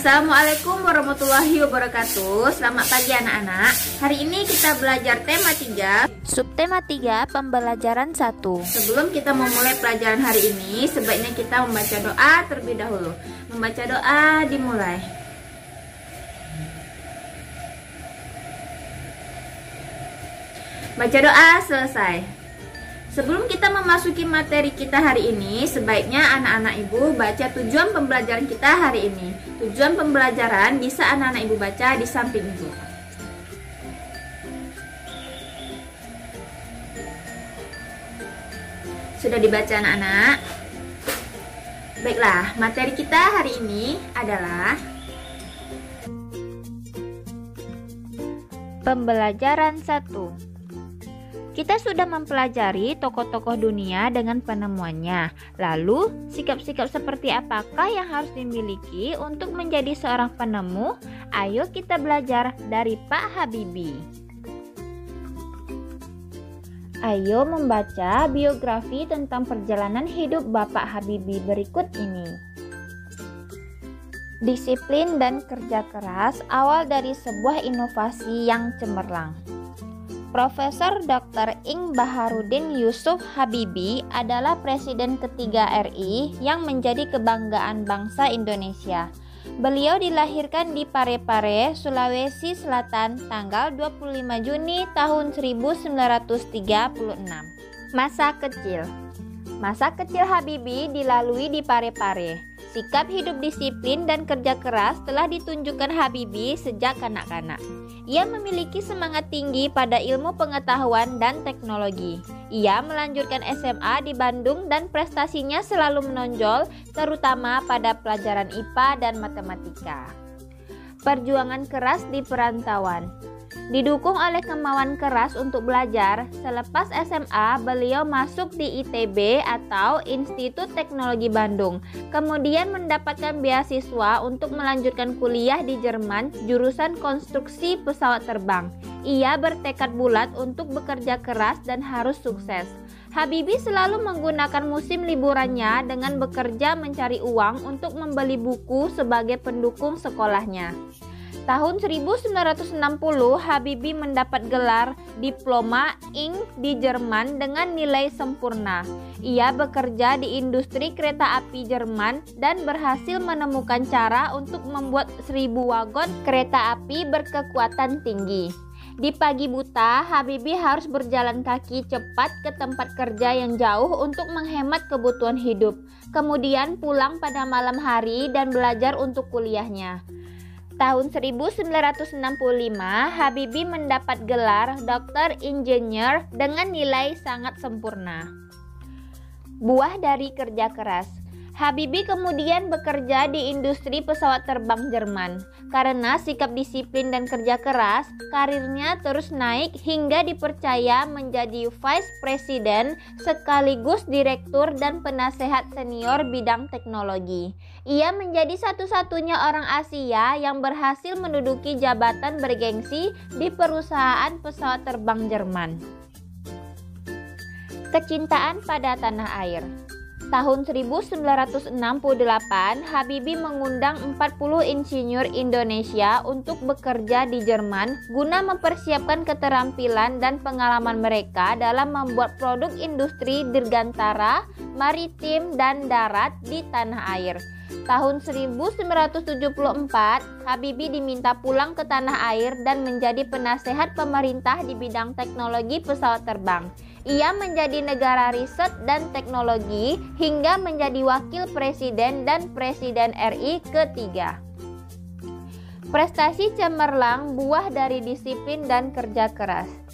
Assalamualaikum warahmatullahi wabarakatuh. Selamat pagi anak-anak. Hari ini kita belajar tema 3, Subtema 3, pembelajaran 1. Sebelum kita memulai pelajaran hari ini, sebaiknya kita membaca doa terlebih dahulu. Membaca doa dimulai. Baca doa selesai. Sebelum kita memasuki materi kita hari ini, sebaiknya anak-anak ibu baca tujuan pembelajaran kita hari ini. Tujuan pembelajaran bisa anak-anak ibu baca di samping ibu. Sudah dibaca anak-anak? Baiklah, materi kita hari ini adalah Pembelajaran 1. Kita sudah mempelajari tokoh-tokoh dunia dengan penemuannya. Lalu, sikap-sikap seperti apakah yang harus dimiliki untuk menjadi seorang penemu? Ayo kita belajar dari Pak Habibie. Ayo membaca biografi tentang perjalanan hidup Bapak Habibie berikut ini. Disiplin dan kerja keras awal dari sebuah inovasi yang cemerlang. Profesor Dr. Ing Baharudin Yusuf Habibie adalah Presiden ketiga RI yang menjadi kebanggaan bangsa Indonesia. Beliau dilahirkan di Parepare, Sulawesi Selatan tanggal 25 Juni tahun 1936. Masa kecil Habibie dilalui di Parepare. Sikap hidup disiplin dan kerja keras telah ditunjukkan Habibie sejak kanak-kanak. Ia memiliki semangat tinggi pada ilmu pengetahuan dan teknologi. Ia melanjutkan SMA di Bandung dan prestasinya selalu menonjol, terutama pada pelajaran IPA dan matematika. Perjuangan keras di perantauan. Didukung oleh kemauan keras untuk belajar, selepas SMA beliau masuk di ITB atau Institut Teknologi Bandung. Kemudian mendapatkan beasiswa untuk melanjutkan kuliah di Jerman jurusan konstruksi pesawat terbang. Ia bertekad bulat untuk bekerja keras dan harus sukses. Habibie selalu menggunakan musim liburannya dengan bekerja mencari uang untuk membeli buku sebagai pendukung sekolahnya. Tahun 1960, Habibie mendapat gelar Diploma Ing di Jerman dengan nilai sempurna. Ia bekerja di industri kereta api Jerman dan berhasil menemukan cara untuk membuat 1000 wagon kereta api berkekuatan tinggi. Di pagi buta, Habibie harus berjalan kaki cepat ke tempat kerja yang jauh untuk menghemat kebutuhan hidup. Kemudian pulang pada malam hari dan belajar untuk kuliahnya. Tahun 1965, Habibie mendapat gelar Doktor Insinyur dengan nilai sangat sempurna. Buah dari kerja keras. Habibie kemudian bekerja di industri pesawat terbang Jerman. Karena sikap disiplin dan kerja keras, karirnya terus naik hingga dipercaya menjadi Vice President sekaligus Direktur dan Penasehat Senior bidang teknologi. Ia menjadi satu-satunya orang Asia yang berhasil menduduki jabatan bergengsi di perusahaan pesawat terbang Jerman. Kecintaan pada tanah air. Tahun 1968, Habibie mengundang 40 insinyur Indonesia untuk bekerja di Jerman guna mempersiapkan keterampilan dan pengalaman mereka dalam membuat produk industri dirgantara, maritim, dan darat di tanah air. Tahun 1974, Habibie diminta pulang ke tanah air dan menjadi penasehat pemerintah di bidang teknologi pesawat terbang. Ia menjadi negara riset dan teknologi hingga menjadi wakil presiden dan presiden RI ketiga. Prestasi cemerlang buah dari disiplin dan kerja keras.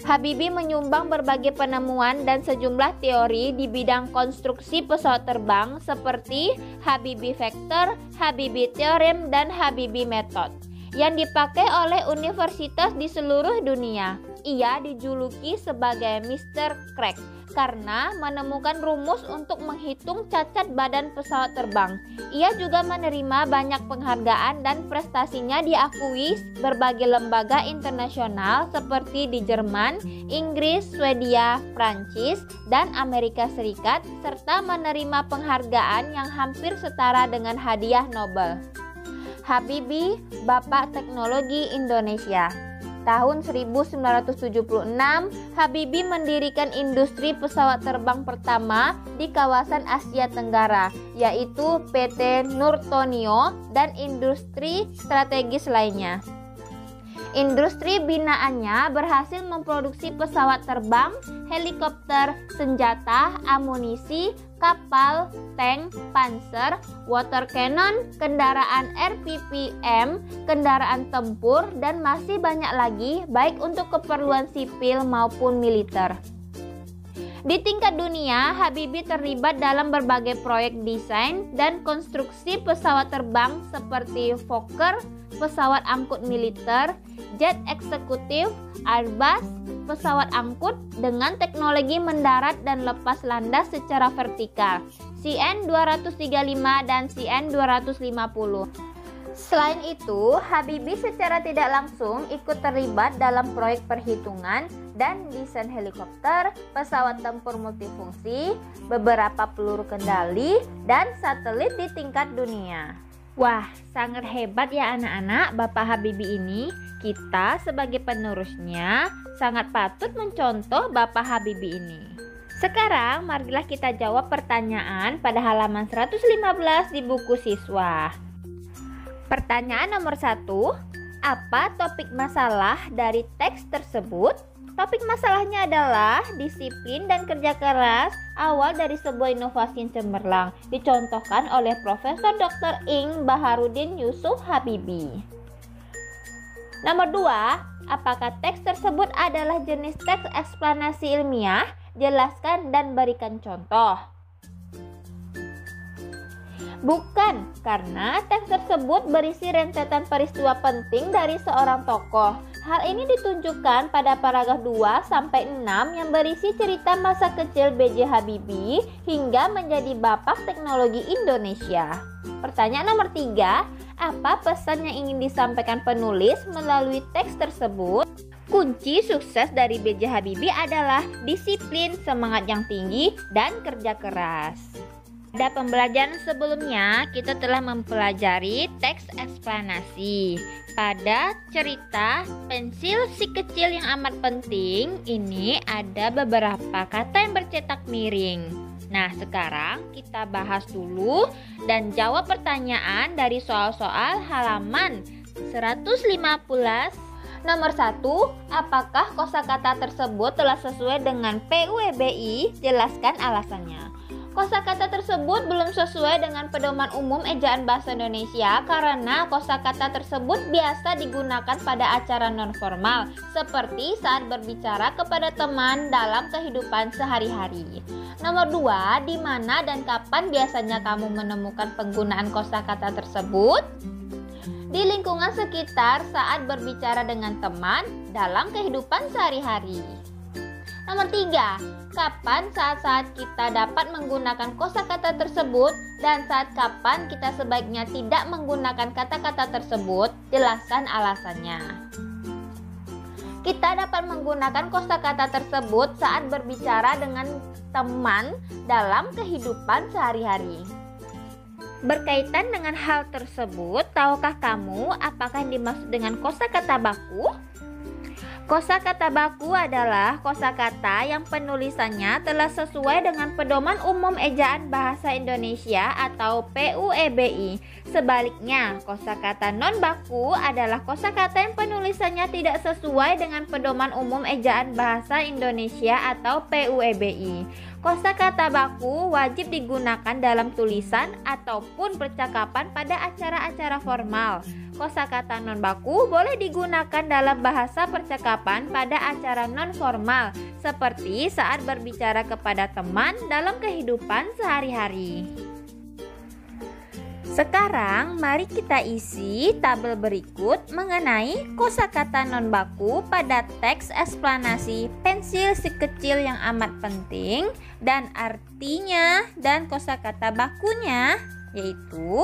Habibie menyumbang berbagai penemuan dan sejumlah teori di bidang konstruksi pesawat terbang seperti Habibie Factor, Habibie Theorem, dan Habibie Method yang dipakai oleh universitas di seluruh dunia. Ia dijuluki sebagai Mr. Crack karena menemukan rumus untuk menghitung cacat badan pesawat terbang. Ia juga menerima banyak penghargaan dan prestasinya diakui berbagai lembaga internasional seperti di Jerman, Inggris, Swedia, Prancis, dan Amerika Serikat, serta menerima penghargaan yang hampir setara dengan hadiah Nobel. Habibie, Bapak Teknologi Indonesia. Tahun 1976, Habibie mendirikan industri pesawat terbang pertama di kawasan Asia Tenggara, yaitu PT Nurtonio dan industri strategis lainnya. Industri binaannya berhasil memproduksi pesawat terbang, helikopter, senjata, amunisi, kapal, tank, panser, water cannon, kendaraan RPPM, kendaraan tempur, dan masih banyak lagi baik untuk keperluan sipil maupun militer. Di tingkat dunia, Habibie terlibat dalam berbagai proyek desain dan konstruksi pesawat terbang seperti Fokker, pesawat angkut militer, jet eksekutif, Airbus, pesawat angkut dengan teknologi mendarat dan lepas landas secara vertikal, CN-235 dan CN-250. Selain itu, Habibie secara tidak langsung ikut terlibat dalam proyek perhitungan dan desain helikopter, pesawat tempur multifungsi, beberapa peluru kendali, dan satelit di tingkat dunia. Wah, sangat hebat ya anak-anak Bapak Habibie ini. Kita sebagai penerusnya sangat patut mencontoh Bapak Habibie ini. Sekarang marilah kita jawab pertanyaan pada halaman 115 di buku siswa. Pertanyaan nomor 1, apa topik masalah dari teks tersebut? Topik masalahnya adalah disiplin dan kerja keras awal dari sebuah inovasi yang cemerlang, dicontohkan oleh Profesor Dr. Ing Baharudin Yusuf Habibie. Nomor 2, apakah teks tersebut adalah jenis teks eksplanasi ilmiah? Jelaskan dan berikan contoh. Bukan, karena teks tersebut berisi rentetan peristiwa penting dari seorang tokoh. Hal ini ditunjukkan pada paragraf 2-6 yang berisi cerita masa kecil B.J. Habibie hingga menjadi Bapak Teknologi Indonesia. Pertanyaan nomor 3, apa pesan yang ingin disampaikan penulis melalui teks tersebut? Kunci sukses dari B.J. Habibie adalah disiplin, semangat yang tinggi, dan kerja keras. Pada pembelajaran sebelumnya, kita telah mempelajari teks eksplanasi. Pada cerita pensil si kecil yang amat penting, ini ada beberapa kata yang bercetak miring. Nah, sekarang kita bahas dulu dan jawab pertanyaan dari soal-soal halaman 115. Nomor 1, apakah kosakata tersebut telah sesuai dengan PUEBI? Jelaskan alasannya. Kosakata tersebut belum sesuai dengan pedoman umum ejaan bahasa Indonesia karena kosakata tersebut biasa digunakan pada acara nonformal seperti saat berbicara kepada teman dalam kehidupan sehari-hari. Nomor 2, di mana dan kapan biasanya kamu menemukan penggunaan kosakata tersebut? Di lingkungan sekitar saat berbicara dengan teman dalam kehidupan sehari-hari. Nomor 3, kapan saat-saat kita dapat menggunakan kosakata tersebut dan saat kapan kita sebaiknya tidak menggunakan kata-kata tersebut? Jelaskan alasannya. Kita dapat menggunakan kosakata tersebut saat berbicara dengan teman dalam kehidupan sehari-hari. Berkaitan dengan hal tersebut, tahukah kamu apakah yang dimaksud dengan kosakata baku? Kosakata baku adalah kosakata yang penulisannya telah sesuai dengan Pedoman Umum Ejaan Bahasa Indonesia atau PUEBI. Sebaliknya, kosakata non baku adalah kosakata yang penulisannya tidak sesuai dengan Pedoman Umum Ejaan Bahasa Indonesia atau PUEBI. Kosakata baku wajib digunakan dalam tulisan ataupun percakapan pada acara-acara formal. Kosakata non baku boleh digunakan dalam bahasa percakapan pada acara non formal, seperti saat berbicara kepada teman dalam kehidupan sehari-hari. Sekarang mari kita isi tabel berikut mengenai kosakata non baku pada teks eksplanasi pensil si kecil yang amat penting dan artinya dan kosakata bakunya, yaitu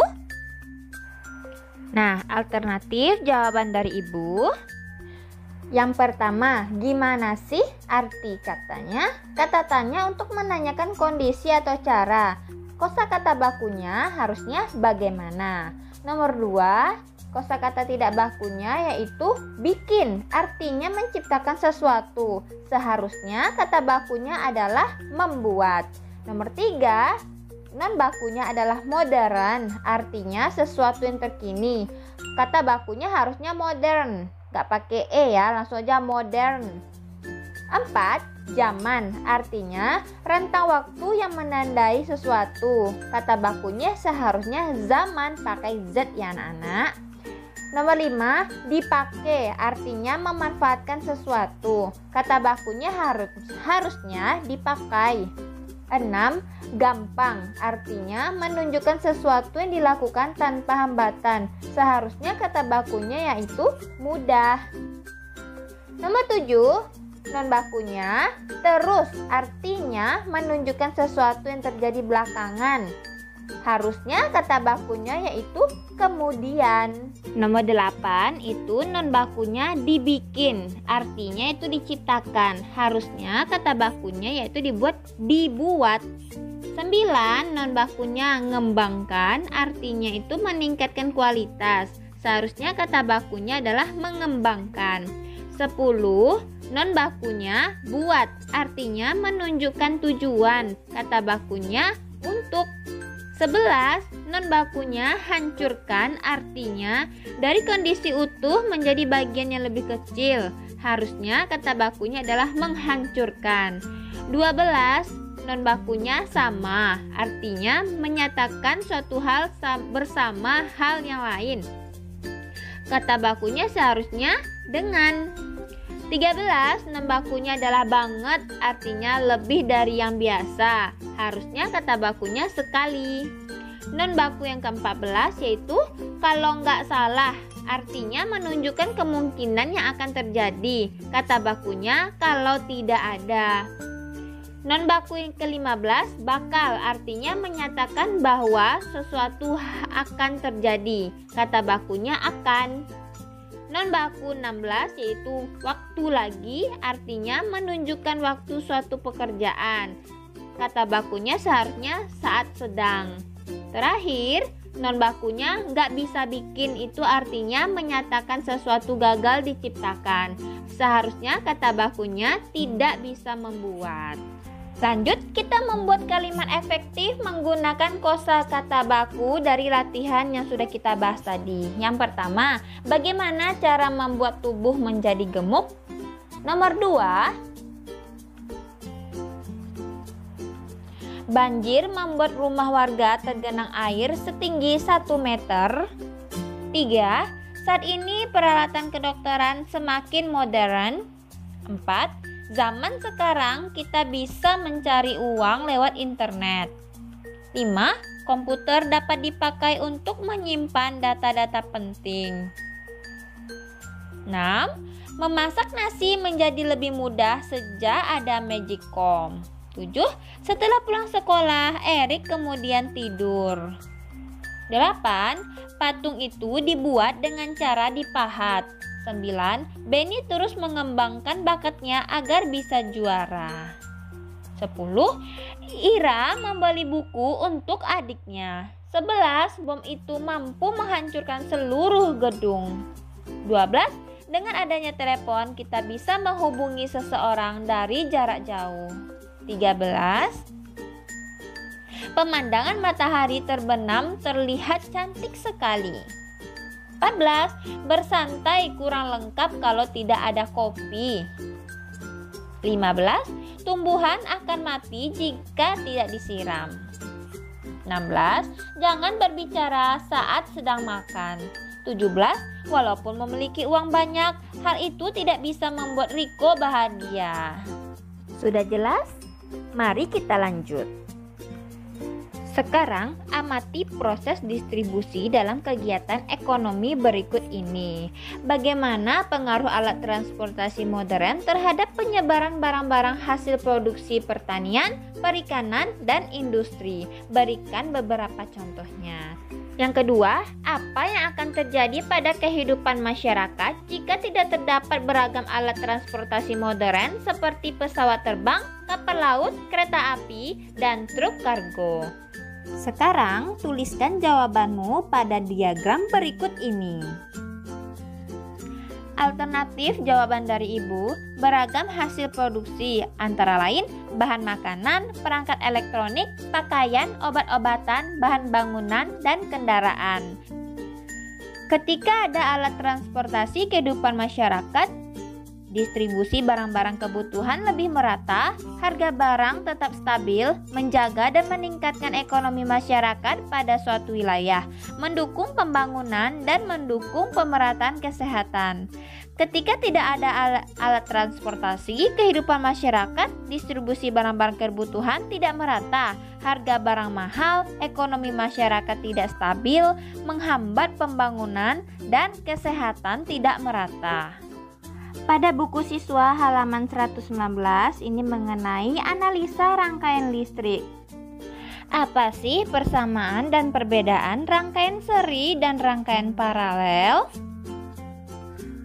alternatif jawaban dari Ibu. Yang pertama, gimana sih arti katanya? Kata tanya untuk menanyakan kondisi atau cara. Kosakata bakunya harusnya bagaimana? Nomor 2, kosakata tidak bakunya yaitu bikin, artinya menciptakan sesuatu. Seharusnya kata bakunya adalah membuat. Nomor 3, non bakunya adalah modern, artinya sesuatu yang terkini. Kata bakunya harusnya modern, gak pakai E ya, langsung aja modern. 4, zaman, artinya rentang waktu yang menandai sesuatu. Kata bakunya seharusnya zaman, pakai Z ya anak-anak. Nomor 5, dipakai, artinya memanfaatkan sesuatu. Kata bakunya harusnya dipakai. 6, gampang, artinya menunjukkan sesuatu yang dilakukan tanpa hambatan. Seharusnya kata bakunya yaitu mudah. Nomor 7, non bakunya terus, artinya menunjukkan sesuatu yang terjadi belakangan. Harusnya kata bakunya yaitu kemudian. Nomor 8 itu non bakunya dibikin, artinya itu diciptakan. Harusnya kata bakunya yaitu dibuat. 9, non bakunya ngembangkan, artinya itu meningkatkan kualitas. Seharusnya kata bakunya adalah mengembangkan. 10, non bakunya buat, artinya menunjukkan tujuan. Kata bakunya untuk. 11, non bakunya hancurkan, artinya dari kondisi utuh menjadi bagian yang lebih kecil. Harusnya kata bakunya adalah menghancurkan. 12, non bakunya sama, artinya menyatakan suatu hal bersama hal yang lain. Kata bakunya seharusnya dengan. 13, non bakunya adalah banget, artinya lebih dari yang biasa. Harusnya kata bakunya sekali. Non baku yang ke-14 yaitu kalau nggak salah, artinya menunjukkan kemungkinan yang akan terjadi. Kata bakunya kalau tidak ada. Non baku yang ke-15 bakal, artinya menyatakan bahwa sesuatu akan terjadi. Kata bakunya akan. Non baku 16 yaitu waktu lagi, artinya menunjukkan waktu suatu pekerjaan. Kata bakunya seharusnya saat sedang. Terakhir, non bakunya nggak bisa bikin, itu artinya menyatakan sesuatu gagal diciptakan. Seharusnya kata bakunya tidak bisa membuat. Lanjut, kita membuat kalimat efektif menggunakan kosakata baku dari latihan yang sudah kita bahas tadi. Yang pertama, bagaimana cara membuat tubuh menjadi gemuk? Nomor 2, banjir membuat rumah warga tergenang air setinggi 1 meter. 3, saat ini peralatan kedokteran semakin modern. 4, zaman sekarang kita bisa mencari uang lewat internet. 5, komputer dapat dipakai untuk menyimpan data-data penting. 6, memasak nasi menjadi lebih mudah sejak ada Magicom. 7, setelah pulang sekolah, Erik kemudian tidur. 8, patung itu dibuat dengan cara dipahat. 9, Benny terus mengembangkan bakatnya agar bisa juara. 10, Ira membeli buku untuk adiknya. 11, bom itu mampu menghancurkan seluruh gedung. 12, dengan adanya telepon kita bisa menghubungi seseorang dari jarak jauh. 13, pemandangan matahari terbenam terlihat cantik sekali. 14, bersantai kurang lengkap kalau tidak ada kopi. 15, tumbuhan akan mati jika tidak disiram. 16, jangan berbicara saat sedang makan. 17, walaupun memiliki uang banyak, hal itu tidak bisa membuat Riko bahagia. Sudah jelas? Mari kita lanjut. Sekarang, amati proses distribusi dalam kegiatan ekonomi berikut ini. Bagaimana pengaruh alat transportasi modern terhadap penyebaran barang-barang hasil produksi pertanian, perikanan, dan industri? Berikan beberapa contohnya. Yang kedua, apa yang akan terjadi pada kehidupan masyarakat jika tidak terdapat beragam alat transportasi modern seperti pesawat terbang, kapal laut, kereta api, dan truk kargo? Sekarang, tuliskan jawabanmu pada diagram berikut ini. Alternatif jawaban dari Ibu, beragam hasil produksi, antara lain bahan makanan, perangkat elektronik, pakaian, obat-obatan, bahan bangunan, dan kendaraan. Ketika ada alat transportasi kehidupan masyarakat, distribusi barang-barang kebutuhan lebih merata, harga barang tetap stabil, menjaga dan meningkatkan ekonomi masyarakat pada suatu wilayah, mendukung pembangunan dan mendukung pemerataan kesehatan. Ketika tidak ada alat transportasi kehidupan masyarakat, distribusi barang-barang kebutuhan tidak merata, harga barang mahal, ekonomi masyarakat tidak stabil, menghambat pembangunan, dan kesehatan tidak merata. Pada buku siswa halaman 119 ini mengenai analisa rangkaian listrik. Apa sih persamaan dan perbedaan rangkaian seri dan rangkaian paralel?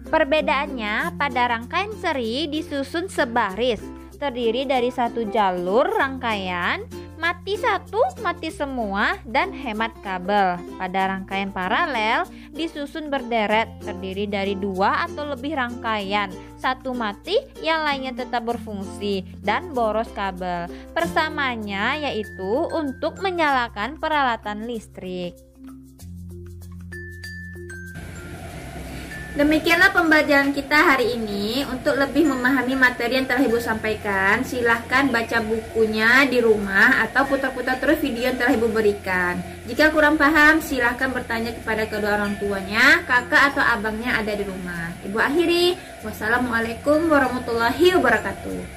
Perbedaannya, pada rangkaian seri disusun sebaris, terdiri dari satu jalur rangkaian, mati satu, mati semua, dan hemat kabel. Pada rangkaian paralel disusun berderet, terdiri dari dua atau lebih rangkaian, satu mati, yang lainnya tetap berfungsi, dan boros kabel. Persamaannya yaitu untuk menyalakan peralatan listrik. Demikianlah pembelajaran kita hari ini. Untuk lebih memahami materi yang telah Ibu sampaikan, silahkan baca bukunya di rumah atau putar-putar terus video yang telah Ibu berikan. Jika kurang paham, silahkan bertanya kepada kedua orang tuanya, kakak atau abangnya ada di rumah. Ibu akhiri, wassalamualaikum warahmatullahi wabarakatuh.